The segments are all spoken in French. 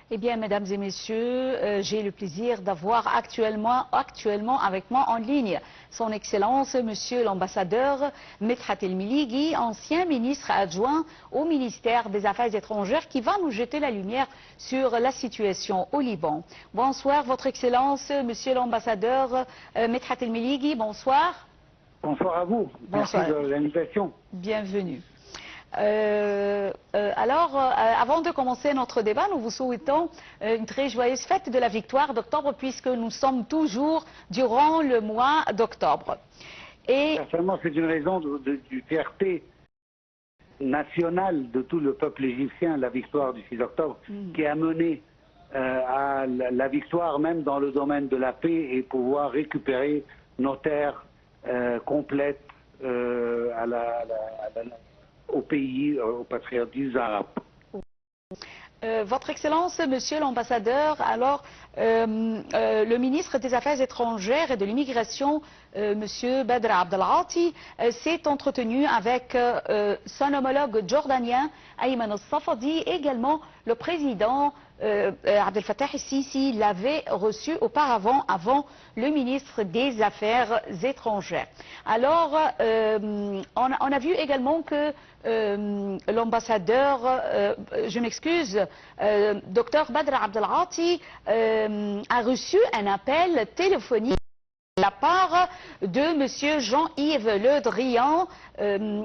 Eh bien, mesdames et messieurs, j'ai le plaisir d'avoir actuellement avec moi en ligne son Excellence, Monsieur l'ambassadeur Medhat El-Miligui, ancien ministre adjoint au ministère des Affaires étrangères, qui va nous jeter la lumière sur la situation au Liban. Bonsoir, Votre Excellence, Monsieur l'ambassadeur Medhat El-Miligui, bonsoir. Bonsoir à vous. Bonsoir. Merci de l'invitation. Bienvenue. Avant de commencer notre débat, nous vous souhaitons une très joyeuse fête de la victoire d'octobre, puisque nous sommes toujours durant le mois d'octobre. Et certainement, c'est une raison de fierté nationale de tout le peuple égyptien, la victoire du 6 octobre, qui a mené à la victoire même dans le domaine de la paix et pouvoir récupérer nos terres complètes au pays, au patriotisme arabe. Votre Excellence, Monsieur l'ambassadeur, alors le ministre des Affaires étrangères et de l'immigration, Monsieur Badr Abdelghati, s'est entretenu avec son homologue jordanien, Ayman al-Safadi, également le président Abdel Fattah el-Sisi l'avait reçu auparavant, avant le ministre des Affaires étrangères. Alors, on a vu également que l'ambassadeur, je m'excuse, Dr Badr Abdelghati a reçu un appel téléphonique de la part de Monsieur Jean-Yves Le Drian,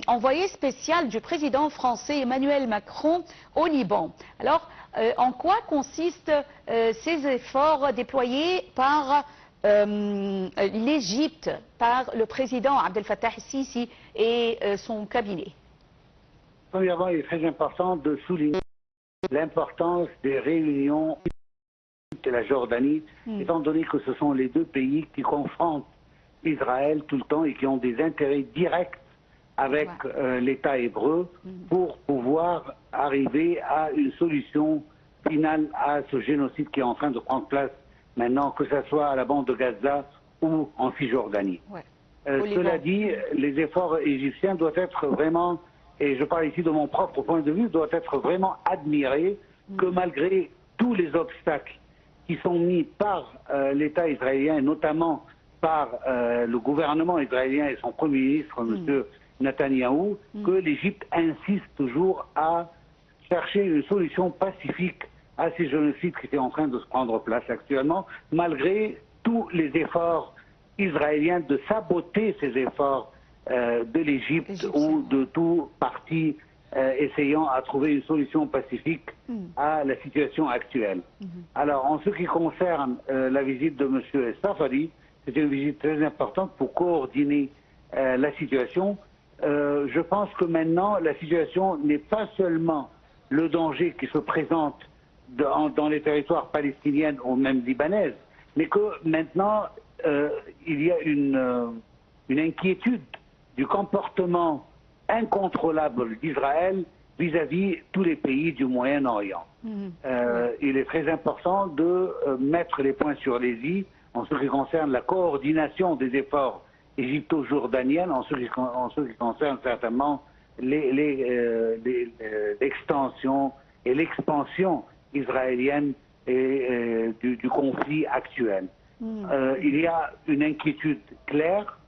envoyé spécial du président français Emmanuel Macron au Liban. Alors, en quoi consistent ces efforts déployés par l'Égypte, par le président Abdel Fattah el-Sisi et son cabinet? Premièrement, il est très important de souligner l'importance des réunions de la Jordanie, étant donné que ce sont les deux pays qui confrontent Israël tout le temps et qui ont des intérêts directs avec l'État hébreu pour pouvoir arriver à une solution finale à ce génocide qui est en train de prendre place maintenant, que ce soit à la bande de Gaza ou en Cisjordanie. Cela dit, les efforts égyptiens doivent être vraiment, et je parle ici de mon propre point de vue, doivent être vraiment admirés, que malgré tous les obstacles qui sont mis par l'État israélien, et notamment par le gouvernement israélien et son Premier ministre, M. Netanyahou, que l'Égypte insiste toujours à chercher une solution pacifique à ces génocides qui étaient en train de se prendre place actuellement, malgré tous les efforts israéliens de saboter ces efforts de l'Égypte ou de tout parti essayant à trouver une solution pacifique à la situation actuelle. Alors, en ce qui concerne la visite de M. Safadi, c'est une visite très importante pour coordonner la situation. Je pense que maintenant, la situation n'est pas seulement le danger qui se présente dans les territoires palestiniens ou même libanaises, mais que maintenant, il y a une inquiétude du comportement incontrôlable d'Israël vis-à-vis tous les pays du Moyen-Orient. Il est très important de mettre les points sur les i en ce qui concerne la coordination des efforts égypto-jordaniens, en ce qui concerne certainement l'extension et l'expansion israélienne et du conflit actuel. Il y a une inquiétude claire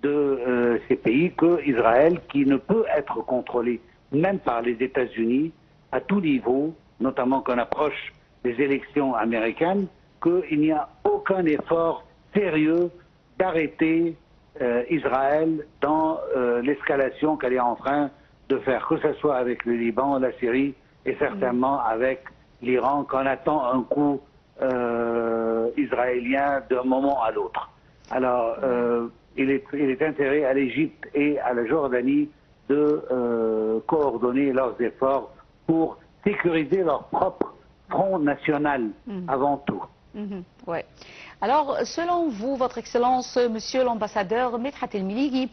de ces pays que Israël, qui ne peut être contrôlé même par les États-Unis à tout niveau, notamment qu'on approche des élections américaines, qu'il n'y a aucun effort sérieux d'arrêter Israël dans l'escalation qu'elle est en train de faire, que ce soit avec le Liban, la Syrie et certainement avec l'Iran, qu'on attend un coup israélien d'un moment à l'autre. Alors, il est intérêt à l'Égypte et à la Jordanie de coordonner leurs efforts pour sécuriser leur propre front national avant tout. Ouais. Alors, selon vous, Votre Excellence, Monsieur l'ambassadeur Medhat El-Miligui,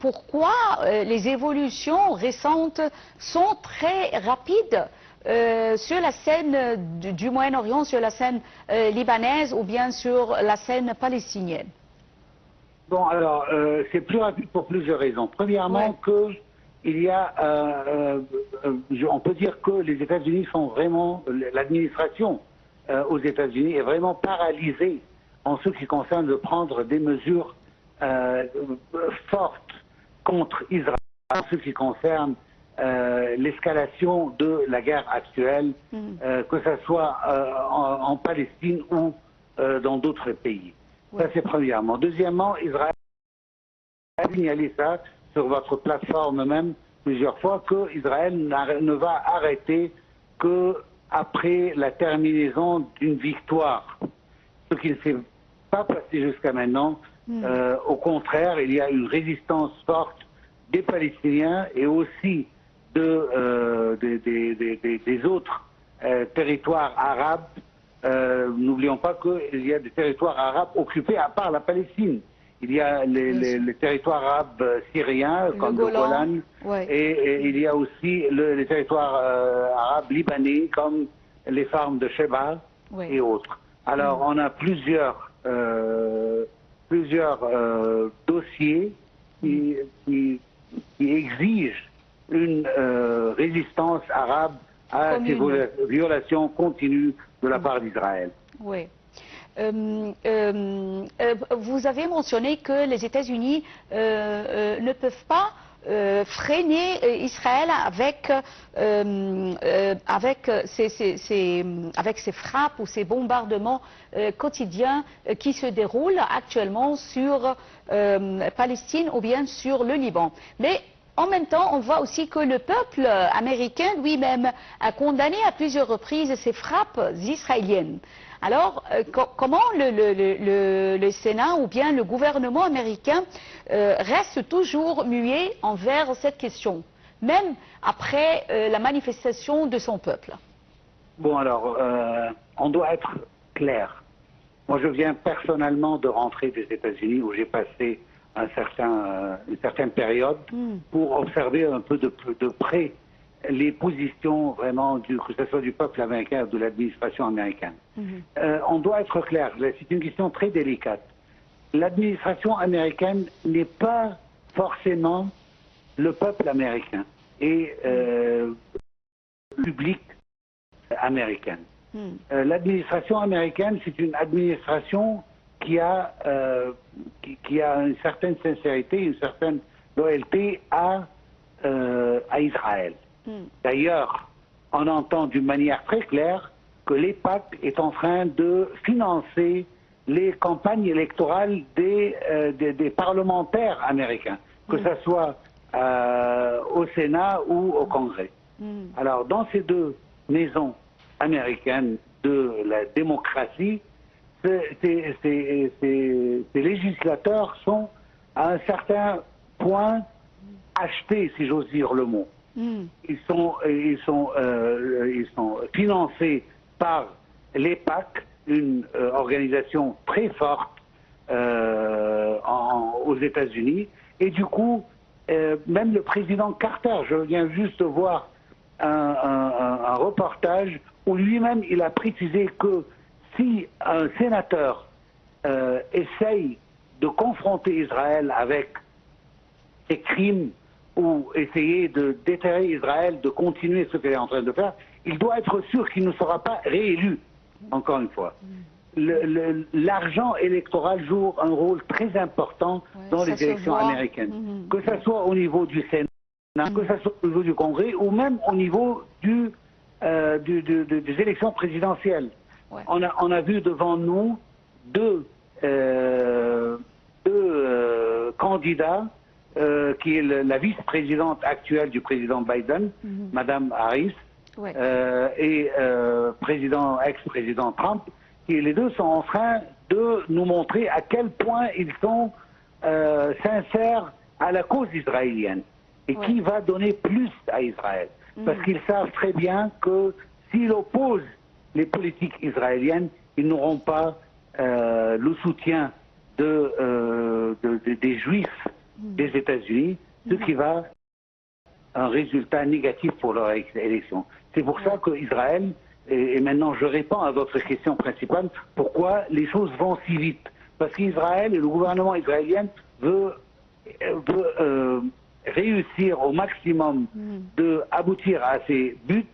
pourquoi les évolutions récentes sont très rapides sur la scène du Moyen-Orient, sur la scène libanaise ou bien sur la scène palestinienne? Bon, alors, c'est plus rapide pour plusieurs raisons. Premièrement, il y a, on peut dire que les États-Unis sont vraiment, l'administration aux États-Unis est vraiment paralysée en ce qui concerne de prendre des mesures fortes contre Israël, en ce qui concerne l'escalation de la guerre actuelle, que ce soit en Palestine ou dans d'autres pays. Ça, c'est premièrement. Deuxièmement, Israël a signalé ça sur votre plateforme même plusieurs fois, qu'Israël ne va arrêter qu'après la terminaison d'une victoire. Ce qui ne s'est pas passé jusqu'à maintenant. Au contraire, il y a une résistance forte des Palestiniens et aussi des autres territoires arabes. N'oublions pas qu'il y a des territoires arabes occupés à part la Palestine. Il y a les territoires arabes syriens, comme le Golan, et il y a aussi les territoires arabes libanais, comme les farms de Sheba et autres. Alors, on a plusieurs dossiers qui exigent une résistance arabe à ces violations continues de la part d'Israël. Oui. Vous avez mentionné que les États-Unis ne peuvent pas freiner Israël avec ces frappes ou ces bombardements quotidiens qui se déroulent actuellement sur Palestine ou bien sur le Liban. Mais en même temps, on voit aussi que le peuple américain lui-même a condamné à plusieurs reprises ces frappes israéliennes. Alors, comment le Sénat ou bien le gouvernement américain reste toujours muet envers cette question, même après la manifestation de son peuple? Bon, alors, on doit être clair. Moi, je viens personnellement de rentrer des États-Unis où j'ai passé une certaine période pour observer un peu de près les positions vraiment, que ce soit du peuple américain ou de l'administration américaine. On doit être clair, c'est une question très délicate. L'administration américaine n'est pas forcément le peuple américain et le public américain. L'administration américaine, c'est une administration qui a une certaine sincérité, une certaine loyauté à Israël. D'ailleurs, on entend d'une manière très claire que l'EIPAC est en train de financer les campagnes électorales des parlementaires américains, que ce soit au Sénat ou au Congrès. Alors, dans ces deux maisons américaines de la démocratie, ces législateurs sont à un certain point achetés, si j'ose dire le mot. Ils sont financés par l'EIPAC, une organisation très forte aux États-Unis, et du coup, même le président Carter, je viens juste de voir un reportage où lui-même il a précisé que si un sénateur essaye de confronter Israël avec ses crimes ou essayer de déterrer Israël de continuer ce qu'elle est en train de faire, il doit être sûr qu'il ne sera pas réélu, encore une fois. L'argent électoral joue un rôle très important dans les élections américaines, que ce soit au niveau du Sénat, que ce soit au niveau du Congrès ou même au niveau des élections présidentielles. On a vu devant nous deux candidats, qui est la vice-présidente actuelle du président Biden, Madame Harris, et ex-président Trump, qui les deux sont en train de nous montrer à quel point ils sont sincères à la cause israélienne et qui va donner plus à Israël. Parce qu'ils savent très bien que s'ils opposent les politiques israéliennes, ils n'auront pas le soutien des Juifs des États-Unis, ce qui va un résultat négatif pour leur élection. C'est pour ça qu'Israël, et maintenant je réponds à votre question principale, pourquoi les choses vont si vite. Parce qu'Israël et le gouvernement israélien veut réussir au maximum d'aboutir à ces buts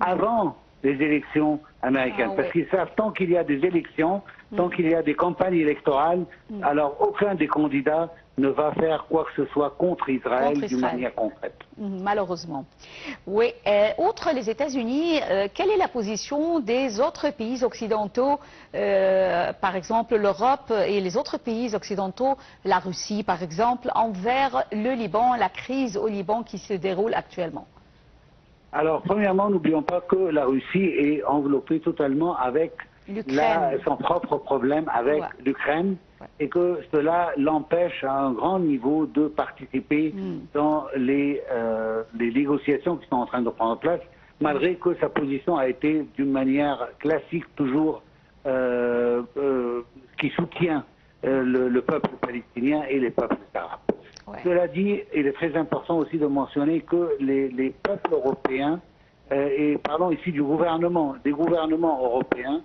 avant les élections américaines. Parce qu'ils savent, tant qu'il y a des élections, tant qu'il y a des campagnes électorales, alors aucun des candidats ne va faire quoi que ce soit contre Israël d'une manière concrète. Malheureusement. Oui. Outre les États-Unis, quelle est la position des autres pays occidentaux, par exemple l'Europe et les autres pays occidentaux, la Russie par exemple, envers le Liban, la crise au Liban qui se déroule actuellement? Alors, premièrement, n'oublions pas que la Russie est enveloppée totalement avec son propre problème avec l'Ukraine et que cela l'empêche à un grand niveau de participer dans les négociations qui sont en train de prendre place, malgré que sa position a été d'une manière classique toujours qui soutient le peuple palestinien et les peuples arabes. Cela dit, il est très important aussi de mentionner que les peuples européens, et parlons ici des gouvernements européens,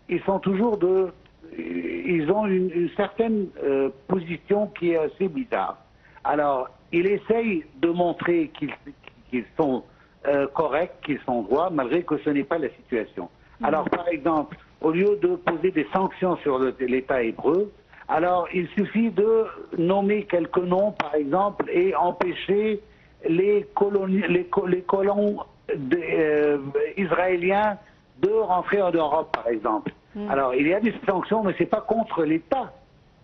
ils sont toujours ils ont une certaine position qui est assez bizarre. Alors, ils essayent de montrer qu'ils sont corrects, qu'ils sont droits, malgré que ce n'est pas la situation. Alors, par exemple, au lieu de poser des sanctions sur l'État hébreu, alors il suffit de nommer quelques noms, par exemple, et empêcher les colons israéliens de rentrer en Europe, par exemple. Alors, il y a des sanctions, mais ce n'est pas contre l'État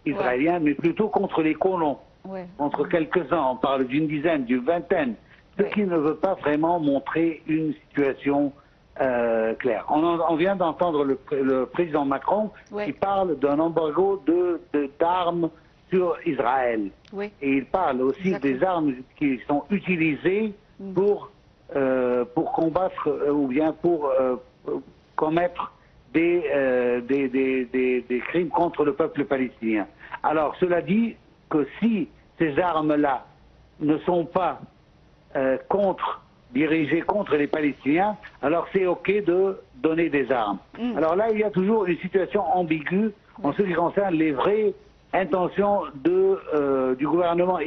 israélien, mais plutôt contre les colons. Contre quelques-uns, on parle d'une dizaine, d'une vingtaine, ce qui ne veut pas vraiment montrer une situation claire. On vient d'entendre le président Macron qui parle d'un embargo d'armes sur Israël. Et il parle aussi des armes qui sont utilisées pour combattre ou bien pour commettre des crimes contre le peuple palestinien. Alors, cela dit que si ces armes-là ne sont pas dirigées contre les Palestiniens, alors c'est OK de donner des armes. Alors là, il y a toujours une situation ambiguë en ce qui concerne les vraies intentions du gouvernement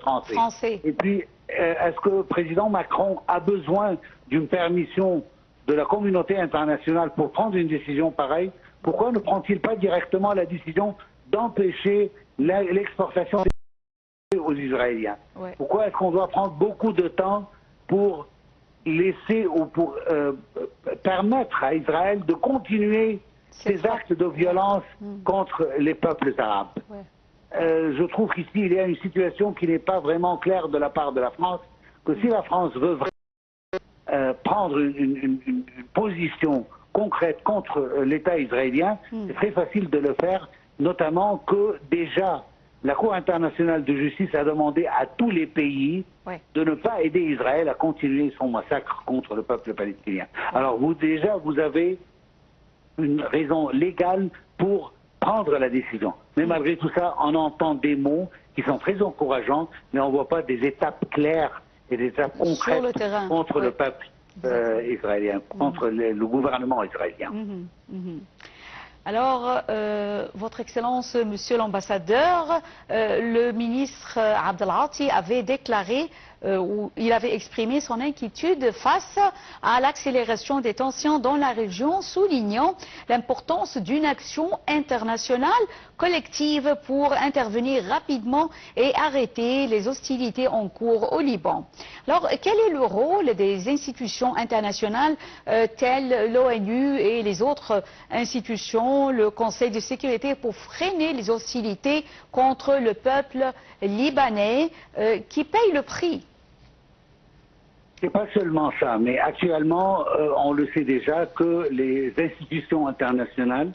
français. Et puis, est-ce que le président Macron a besoin d'une permission de la communauté internationale pour prendre une décision pareille? Pourquoi ne prend-il pas directement la décision d'empêcher l'exportation aux Israéliens? Pourquoi est-ce qu'on doit prendre beaucoup de temps pour laisser ou pour permettre à Israël de continuer ses actes de violence contre les peuples arabes? Je trouve qu'ici, il y a une situation qui n'est pas vraiment claire de la part de la France, que si la France veut vraiment prendre une position concrète contre l'État israélien, c'est très facile de le faire, notamment que déjà la Cour internationale de justice a demandé à tous les pays de ne pas aider Israël à continuer son massacre contre le peuple palestinien. Alors vous avez une raison légale pour prendre la décision. Mais malgré tout ça, on entend des mots qui sont très encourageants, mais on ne voit pas des étapes claires et des étapes concrètes contre le peuple israélien, contre le gouvernement israélien. Alors, Votre Excellence, Monsieur l'Ambassadeur, le ministre Abdel Ati avait déclaré, ou il avait exprimé son inquiétude face à l'accélération des tensions dans la région, soulignant l'importance d'une action internationale collective pour intervenir rapidement et arrêter les hostilités en cours au Liban. Alors, quel est le rôle des institutions internationales telles l'ONU et les autres institutions, le Conseil de sécurité, pour freiner les hostilités contre le peuple libanais qui paye le prix? C'est pas seulement ça, mais actuellement, on le sait déjà que les institutions internationales,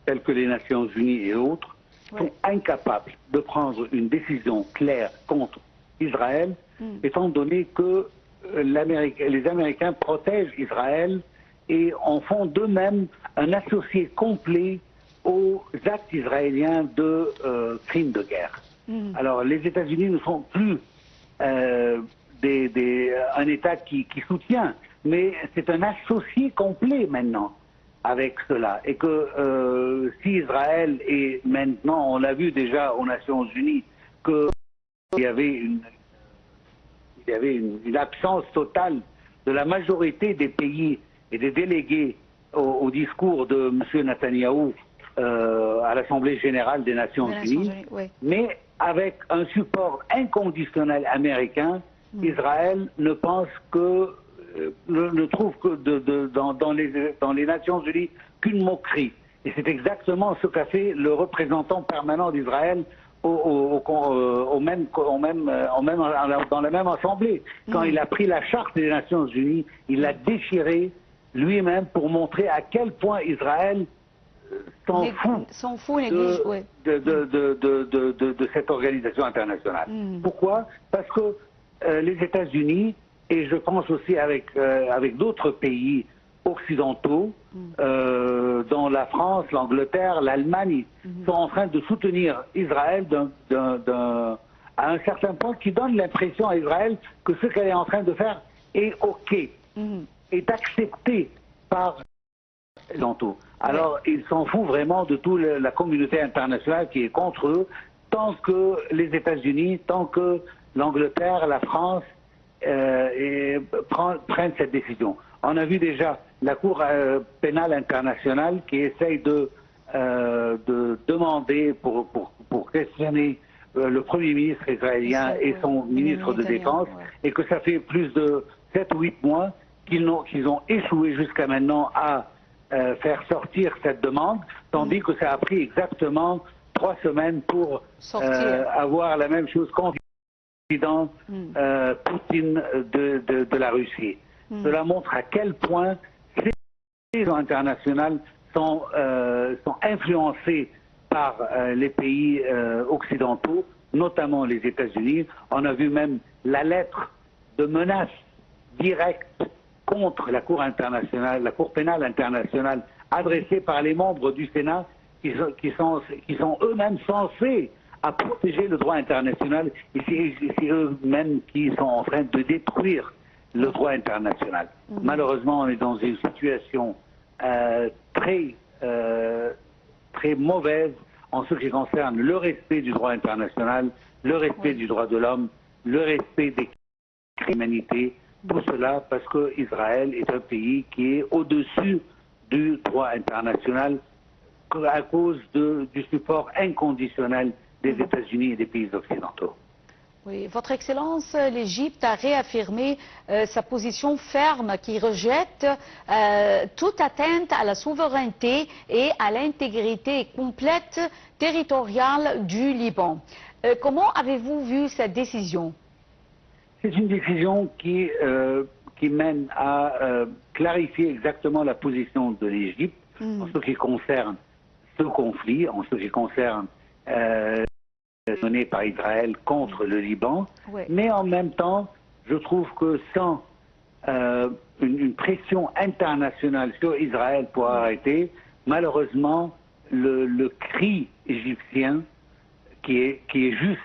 telles que les Nations Unies et autres, sont incapables de prendre une décision claire contre Israël, étant donné que les Américains protègent Israël et en font d'eux-mêmes un associé complet aux actes israéliens de crimes de guerre. Alors, les États-Unis ne sont plus un État qui soutient, mais c'est un associé complet maintenant avec cela. Et que si Israël est maintenant, on l'a vu déjà aux Nations Unies, que il y avait une absence totale de la majorité des pays et des délégués au discours de M. Netanyahou à l'Assemblée générale des Nations Unies, oui. Mais avec un support inconditionnel américain, Israël ne pense que, ne trouve que dans les Nations Unies qu'une moquerie. Et c'est exactement ce qu'a fait le représentant permanent d'Israël dans la même assemblée. Quand il a pris la charte des Nations Unies, il l'a déchirée lui-même pour montrer à quel point Israël s'en fout de cette organisation internationale. Pourquoi? Parce que les États-Unis, et je pense aussi avec d'autres pays occidentaux, dont la France, l'Angleterre, l'Allemagne, sont en train de soutenir Israël à un certain point qui donne l'impression à Israël que ce qu'elle est en train de faire est OK, est accepté par les occidentaux. Alors, ils s'en foutent vraiment de toute la communauté internationale qui est contre eux, tant que les États-Unis, tant que l'Angleterre, la France prennent cette décision. On a vu déjà la Cour pénale internationale qui essaye de demander pour questionner le Premier ministre israélien et son ministre de Défense, et que ça fait plus de 7 ou 8 mois qu'ils ont échoué jusqu'à maintenant à faire sortir cette demande, tandis que ça a pris exactement 3 semaines pour avoir la même chose qu'en président Poutine de la Russie. Cela montre à quel point ces décisions internationales sont influencées par les pays occidentaux, notamment les États-Unis. On a vu même la lettre de menace directe contre la Cour internationale, la Cour pénale internationale, adressée par les membres du Sénat qui sont eux-mêmes censés à protéger le droit international, et c'est eux-mêmes qui sont en train de détruire le droit international. Malheureusement, on est dans une situation très mauvaise en ce qui concerne le respect du droit international, le respect du droit de l'homme, le respect des l'humanité, tout cela parce que Israël est un pays qui est au-dessus du droit international à cause du support inconditionnel des États-Unis et des pays occidentaux. Oui, Votre Excellence, l'Égypte a réaffirmé sa position ferme qui rejette toute atteinte à la souveraineté et à l'intégrité complète territoriale du Liban. Comment avez-vous vu cette décision? C'est une décision qui mène à clarifier exactement la position de l'Égypte en ce qui concerne ce conflit, en ce qui concerne donné par Israël contre le Liban, mais en même temps, je trouve que sans une pression internationale sur Israël pour arrêter, malheureusement, le cri égyptien qui est juste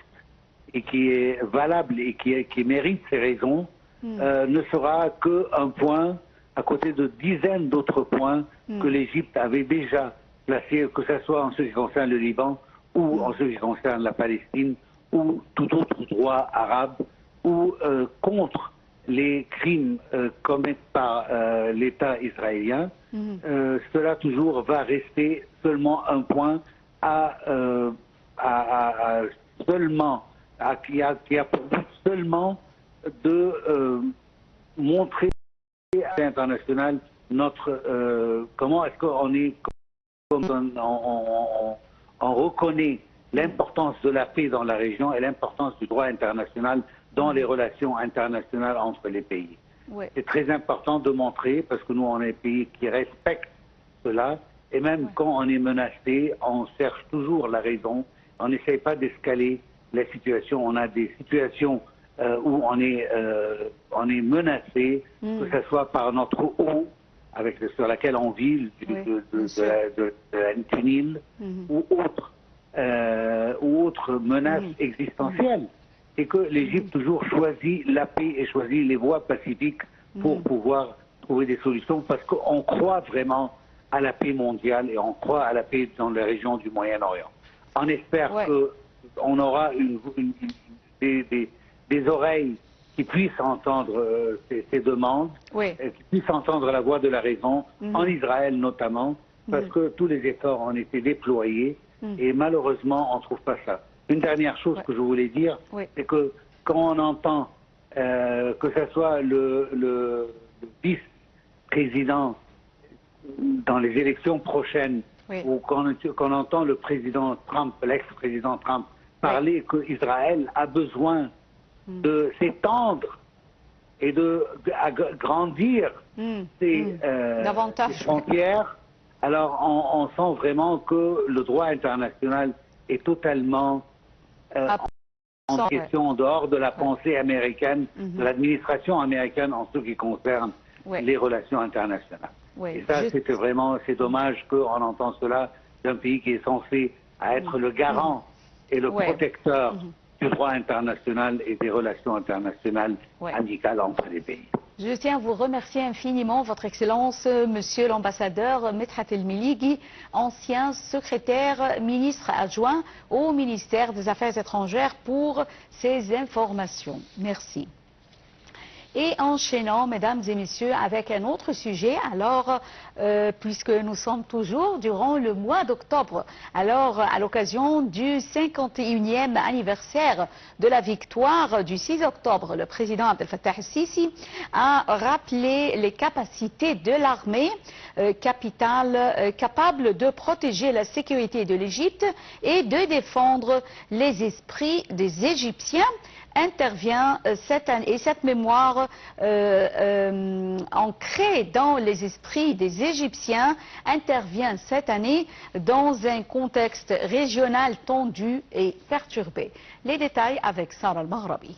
et qui est valable et qui mérite ses raisons, ne sera qu'un point à côté de dizaines d'autres points que l'Égypte avait déjà placés, que ce soit en ce qui concerne le Liban ou en ce qui concerne la Palestine ou tout autre droit arabe ou contre les crimes commis par l'État israélien. Cela toujours va rester seulement un point qui a pour but seulement de montrer à l'international notre comment est-ce qu'on est on reconnaît l'importance de la paix dans la région et l'importance du droit international dans les relations internationales entre les pays. C'est très important de montrer, parce que nous, on est un pays qui respecte cela, et même quand on est menacé, on cherche toujours la raison, on n'essaye pas d'escaler la situation. On a des situations où on est menacé, que ce soit par notre eau, sur laquelle on vit, du Nil, ou autres menaces existentielles, et que l'Égypte toujours choisit la paix et choisit les voies pacifiques pour pouvoir trouver des solutions, parce qu'on croit vraiment à la paix mondiale et on croit à la paix dans la région du Moyen-Orient. On espère qu'on aura des oreilles qui puissent entendre ces demandes, Oui. qui puissent entendre la voix de la raison, en Israël notamment, parce que tous les efforts ont été déployés et malheureusement on ne trouve pas ça. Une dernière chose que je voulais dire, c'est que quand on entend que ce soit le vice-président dans les élections prochaines, ou qu'on entend le président Trump, l'ex-président Trump, parler qu'Israël a besoin de s'étendre et de grandir ses frontières, alors on sent vraiment que le droit international est totalement en question, en dehors de la pensée américaine, de l'administration américaine en ce qui concerne les relations internationales. Et ça, c'est dommage qu'on entend cela d'un pays qui est censé être le garant et le protecteur du droit international et des relations internationales amicales entre les pays. Je tiens à vous remercier infiniment, Votre Excellence, Monsieur l'ambassadeur Medhat El-Melighi, ancien secrétaire ministre adjoint au ministère des Affaires étrangères, pour ces informations. Merci. Et enchaînons, mesdames et messieurs, avec un autre sujet, alors, puisque nous sommes toujours durant le mois d'octobre, alors à l'occasion du 51e anniversaire de la victoire du 6 octobre, le président Abdel Fattah el-Sisi a rappelé les capacités de l'armée capable de protéger la sécurité de l'Égypte et de défendre les esprits des Égyptiens. Intervient cette année, et cette mémoire ancrée dans les esprits des Égyptiens intervient cette année dans un contexte régional tendu et perturbé. Les détails avec Sarah Al-Maghrabi.